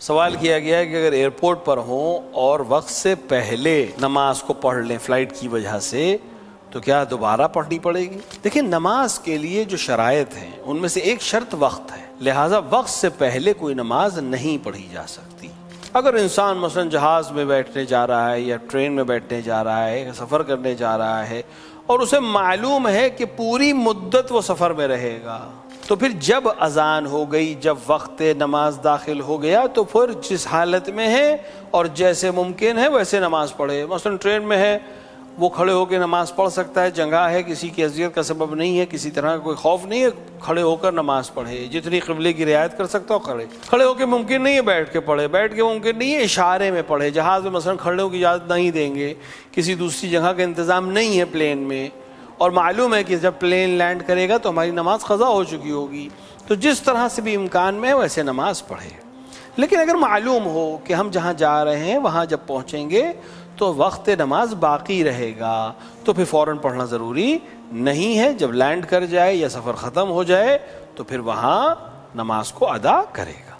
سوال کیا گیا ہے کہ اگر ایئرپورٹ پر ہوں اور وقت سے پہلے نماز کو پڑھ لیں فلائٹ کی وجہ سے تو کیا دوبارہ پڑھنی پڑے گی؟ دیکھیں نماز کے لیے جو شرائط ہیں ان میں سے ایک شرط وقت ہے، لہٰذا وقت سے پہلے کوئی نماز نہیں پڑھی جا سکتی۔ اگر انسان مثلا جہاز میں بیٹھنے جا رہا ہے یا ٹرین میں بیٹھنے جا رہا ہے یا سفر کرنے جا رہا ہے اور اسے معلوم ہے کہ پوری مدت وہ سفر میں رہے گا، تو پھر جب اذان ہو گئی، جب وقت نماز داخل ہو گیا تو پھر جس حالت میں ہے اور جیسے ممکن ہے ویسے نماز پڑھے۔ مثلا ٹرین میں ہے، وہ کھڑے ہو کے نماز پڑھ سکتا ہے، جگہ ہے، کسی کی اذیت کا سبب نہیں ہے، کسی طرح کا کوئی خوف نہیں ہے، کھڑے ہو کر نماز پڑھے، جتنی قبلے کی رعایت کر سکتا ہو کھڑے ہو کے ممکن نہیں ہے بیٹھ کے پڑھے، بیٹھ کے ممکن نہیں ہے اشارے میں پڑھے۔ جہاز میں مثلا کھڑے ہو کی اجازت نہیں دیں گے، کسی دوسری جگہ کا انتظام نہیں ہے پلین میں، اور معلوم ہے کہ جب پلین لینڈ کرے گا تو ہماری نماز قضا ہو چکی ہوگی، تو جس طرح سے بھی امکان میں ہے ویسے نماز پڑھے۔ لیکن اگر معلوم ہو کہ ہم جہاں جا رہے ہیں وہاں جب پہنچیں گے تو وقت نماز باقی رہے گا تو پھر فوراً پڑھنا ضروری نہیں ہے، جب لینڈ کر جائے یا سفر ختم ہو جائے تو پھر وہاں نماز کو ادا کرے گا۔